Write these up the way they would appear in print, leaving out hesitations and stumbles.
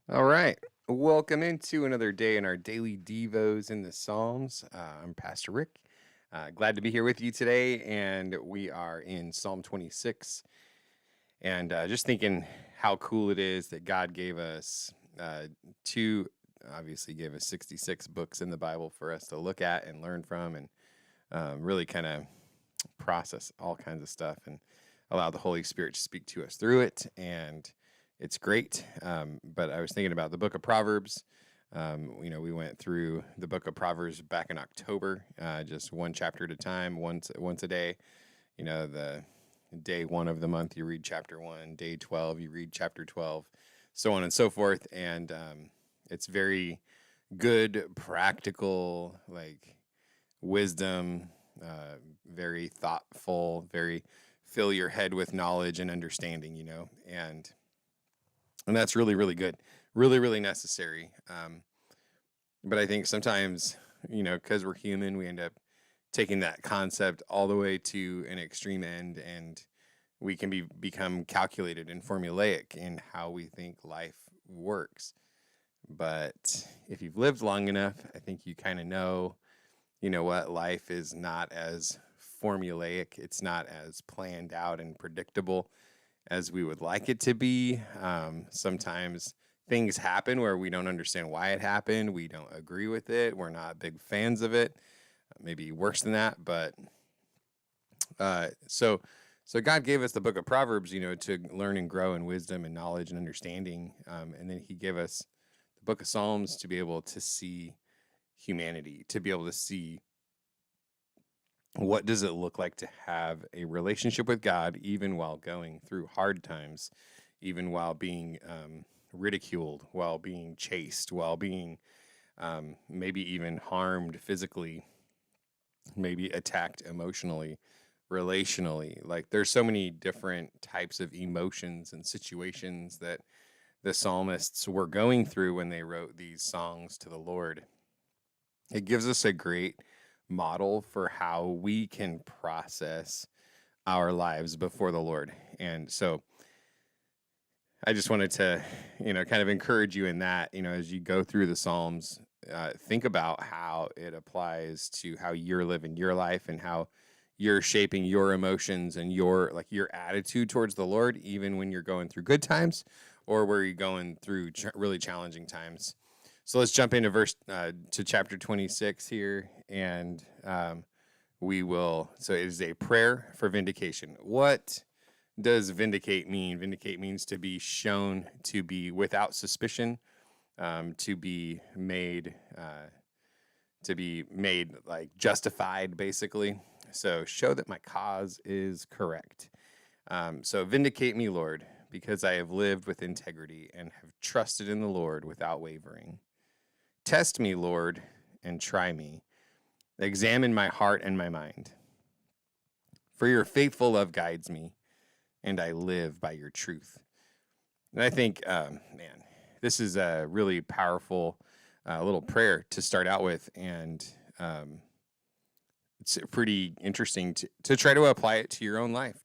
All right. Welcome into another day in our daily Devos in the Psalms. I'm Pastor Rick. Glad to be here with you today. And we are in Psalm 26. And just thinking how cool it is that God gave us two, obviously, gave us 66 books in the Bible for us to look at and learn from and really kind of process all kinds of stuff and allow the Holy Spirit to speak to us through it. And it's great. But I was thinking about the book of Proverbs. We went through the book of Proverbs back in October, just one chapter at a time, once a day. The day one of the month, you read chapter 1, day 12, you read chapter 12, so on and so forth. And it's very good, practical, like wisdom, very thoughtful, very fill your head with knowledge and understanding. And that's really, really good, really, really necessary. But I think sometimes, because we're human, we end up taking that concept all the way to an extreme end, and we can become calculated and formulaic in how we think life works. But if you've lived long enough, I think you kind of know, what life is not as formulaic. It's not as planned out and predictable as we would like it to be. Sometimes things happen where we don't understand why it happened. We don't agree with it. We're not big fans of it. Maybe worse than that. But so God gave us the book of Proverbs, to learn and grow in wisdom and knowledge and understanding. And then He gave us the book of Psalms to be able to see humanity, to be able to see what does it look like to have a relationship with God, even while going through hard times, even while being ridiculed, while being chased, while being maybe even harmed physically, maybe attacked emotionally, relationally. Like there's so many different types of emotions and situations that the psalmists were going through when they wrote these songs to the Lord. It gives us a great model for how we can process our lives before the Lord. And so I just wanted to, kind of encourage you in that, as you go through the Psalms, think about how it applies to how you're living your life and how you're shaping your emotions and your attitude towards the Lord, even when you're going through good times or where you're going through really challenging times. So let's jump into to chapter 26 here, and we will. So it is a prayer for vindication. What does vindicate mean? Vindicate means to be shown to be without suspicion, to be made like justified, basically. So show that my cause is correct. So vindicate me, Lord, because I have lived with integrity and have trusted in the Lord without wavering. Test me, Lord, and try me. Examine my heart and my mind. For your faithful love guides me, and I live by your truth. And I think, this is a really powerful little prayer to start out with. And it's pretty interesting to try to apply it to your own life,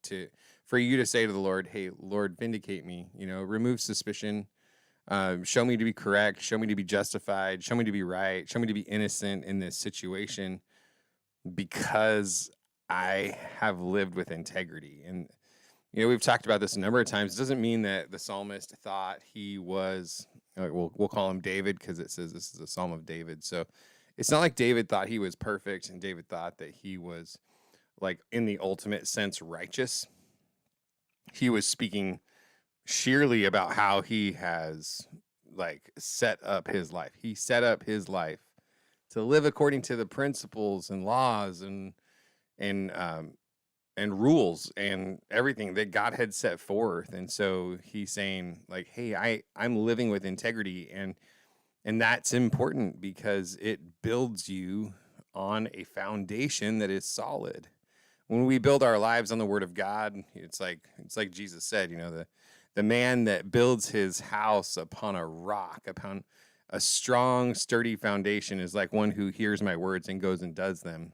for you to say to the Lord, hey, Lord, vindicate me, remove suspicion. Show me to be correct. Show me to be justified. Show me to be right. Show me to be innocent in this situation because I have lived with integrity. And, we've talked about this a number of times. It doesn't mean that the psalmist thought he was, we'll call him David because it says this is a psalm of David. So it's not like David thought he was perfect and David thought that he was, like, in the ultimate sense, righteous. He was speaking sheerly about how he has set up his life. He set up his life to live according to the principles and laws and rules and everything that God had set forth. And so he's saying, like, hey, I'm living with integrity, and that's important because it builds you on a foundation that is solid. When we build our lives on the Word of God, it's like Jesus said, the man that builds his house upon a rock, upon a strong, sturdy foundation, is like one who hears my words and goes and does them.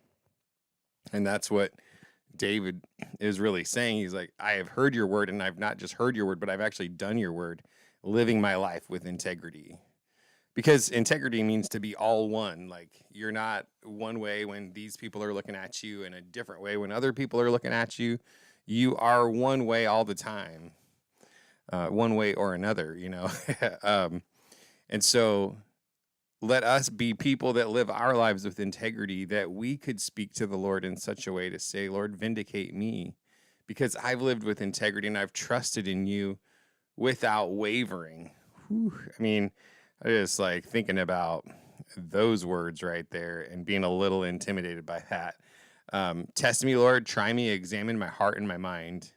And that's what David is really saying. He's like, I have heard your word, and I've not just heard your word, but I've actually done your word. living my life with integrity. Because integrity means to be all one. Like, you're not one way when these people are looking at you and a different way when other people are looking at you. You are one way all the time, one way or another, you know. And so let us be people that live our lives with integrity, that we could speak to the Lord in such a way to say, Lord, vindicate me, because I've lived with integrity and I've trusted in you without wavering. Whew. I mean, I just like thinking about those words right there and being a little intimidated by that. Test me, Lord, try me, examine my heart and my mind.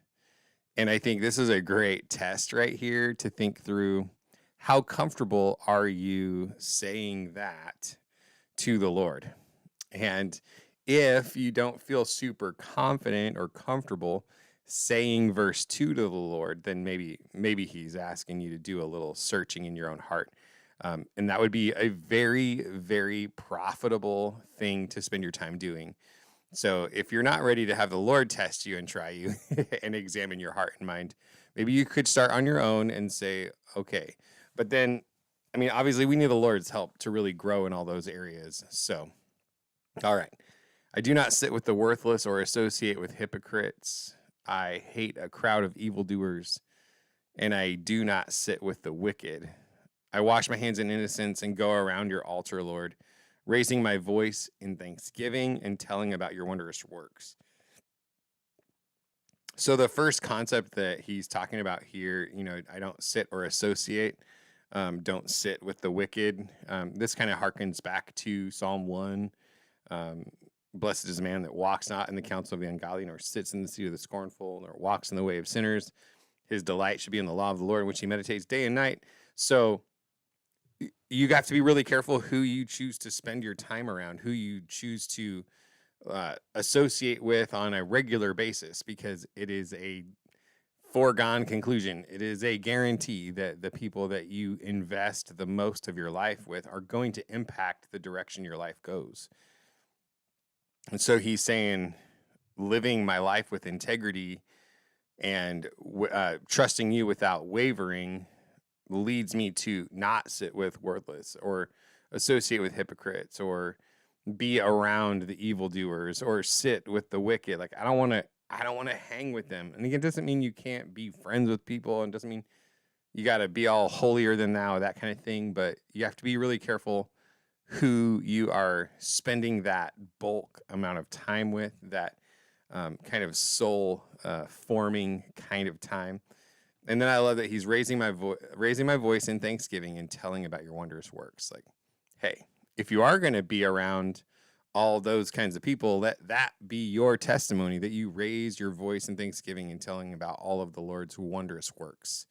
And I think this is a great test right here to think through, how comfortable are you saying that to the Lord? And if you don't feel super confident or comfortable saying verse 2 to the Lord, then maybe he's asking you to do a little searching in your own heart. And that would be a very, very profitable thing to spend your time doing. So if you're not ready to have the Lord test you and try you and examine your heart and mind, maybe you could start on your own and say, okay. But then, I mean, obviously we need the Lord's help to really grow in all those areas. So, all right. I do not sit with the worthless or associate with hypocrites. I hate a crowd of evildoers, and I do not sit with the wicked. I wash my hands in innocence and go around your altar, Lord, raising my voice in thanksgiving and telling about your wondrous works. So the first concept that he's talking about here, you know, I don't sit or associate, don't sit with the wicked. This kind of harkens back to Psalm 1. Blessed is the man that walks not in the counsel of the ungodly, nor sits in the seat of the scornful, nor walks in the way of sinners. His delight should be in the law of the Lord, in which he meditates day and night. So you have to be really careful who you choose to spend your time around, who you choose to associate with on a regular basis, because it is a foregone conclusion. It is a guarantee that the people that you invest the most of your life with are going to impact the direction your life goes. And so he's saying, living my life with integrity and trusting you without wavering leads me to not sit with worthless or associate with hypocrites or be around the evildoers or sit with the wicked. Like, I don't want to hang with them. And again, it doesn't mean you can't be friends with people, and doesn't mean you got to be all holier than thou, that kind of thing. But you have to be really careful who you are spending that bulk amount of time with, that kind of soul forming kind of time. And then I love that he's raising my voice in thanksgiving and telling about your wondrous works. Like, hey, if you are going to be around all those kinds of people, let that be your testimony, that you raise your voice in thanksgiving and telling about all of the Lord's wondrous works.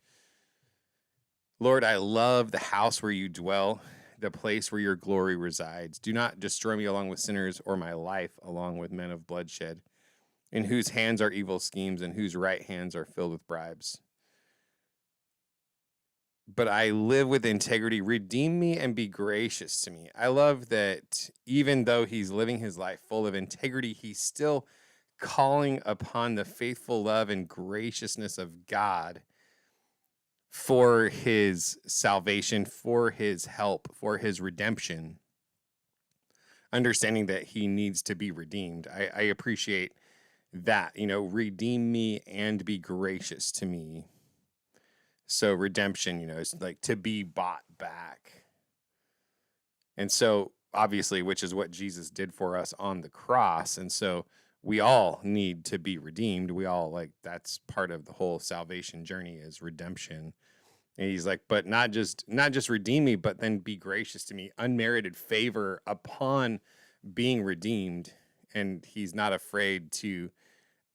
Lord, I love the house where you dwell, the place where your glory resides. Do not destroy me along with sinners, or my life along with men of bloodshed, in whose hands are evil schemes and whose right hands are filled with bribes. But I live with integrity. Redeem me and be gracious to me. I love that even though he's living his life full of integrity, he's still calling upon the faithful love and graciousness of God for his salvation, for his help, for his redemption, understanding that he needs to be redeemed. I appreciate that, you know, redeem me and be gracious to me. So redemption, you know, is like to be bought back. And so obviously, which is what Jesus did for us on the cross. And so we all need to be redeemed. We all, like, that's part of the whole salvation journey, is redemption. And he's like, but not just redeem me, but then be gracious to me, unmerited favor upon being redeemed. And he's not afraid to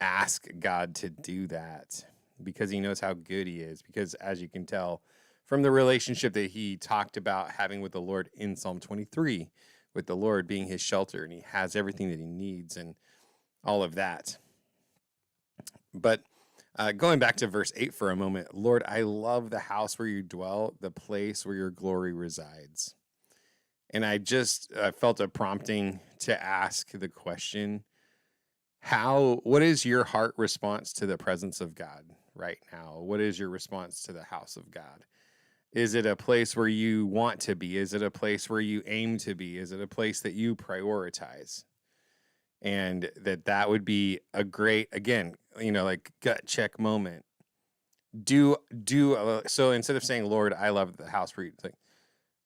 ask God to do that, because he knows how good he is. Because as you can tell from the relationship that he talked about having with the Lord in Psalm 23, with the Lord being his shelter, and he has everything that he needs and all of that. But going back to verse 8 for a moment, Lord, I love the house where you dwell, the place where your glory resides. And I just felt a prompting to ask the question, what is your heart response to the presence of God right now? What is your response to the house of God? Is it a place where you want to be? Is it a place where you aim to be? Is it a place that you prioritize? And that would be a great, again, like gut check moment. So instead of saying, Lord, I love the house where you, like,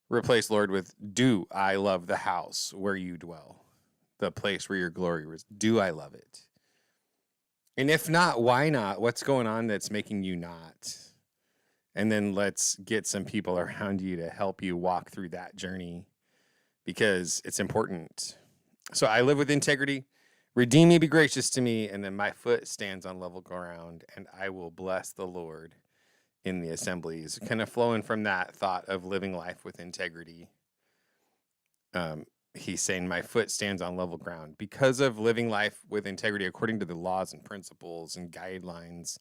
replace Lord with, do I love the house where you dwell? The place where your glory is. Do I love it? And if not, why not? What's going on that's making you not? And then let's get some people around you to help you walk through that journey, because it's important. So I live with integrity. Redeem me, be gracious to me, and then my foot stands on level ground, and I will bless the Lord in the assemblies. Kind of flowing from that thought of living life with integrity. He's saying my foot stands on level ground because of living life with integrity according to the laws and principles and guidelines,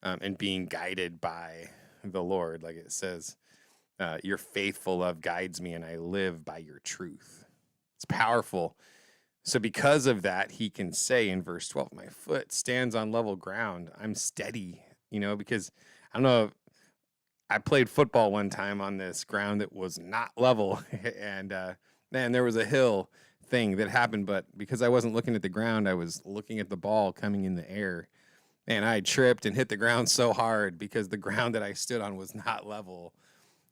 and being guided by the Lord. Like it says, your faithful love guides me, and I live by your truth. It's powerful. So because of that, he can say in verse 12, my foot stands on level ground. I'm steady, because I don't know, I played football one time on this ground that was not level. And man, there was a hill thing that happened. But because I wasn't looking at the ground, I was looking at the ball coming in the air. And I tripped and hit the ground so hard because the ground that I stood on was not level.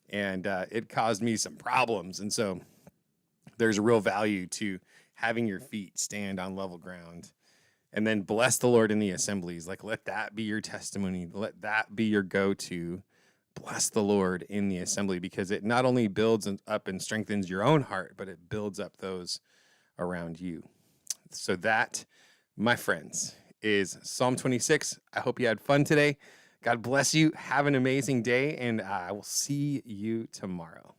And it caused me some problems. And so there's a real value to having your feet stand on level ground. And then bless the Lord in the assemblies. Like, let that be your testimony. Let that be your go-to. Bless the Lord in the assembly, because it not only builds up and strengthens your own heart, but it builds up those around you. So that, my friends, is Psalm 26. I hope you had fun today. God bless you. Have an amazing day, and I will see you tomorrow.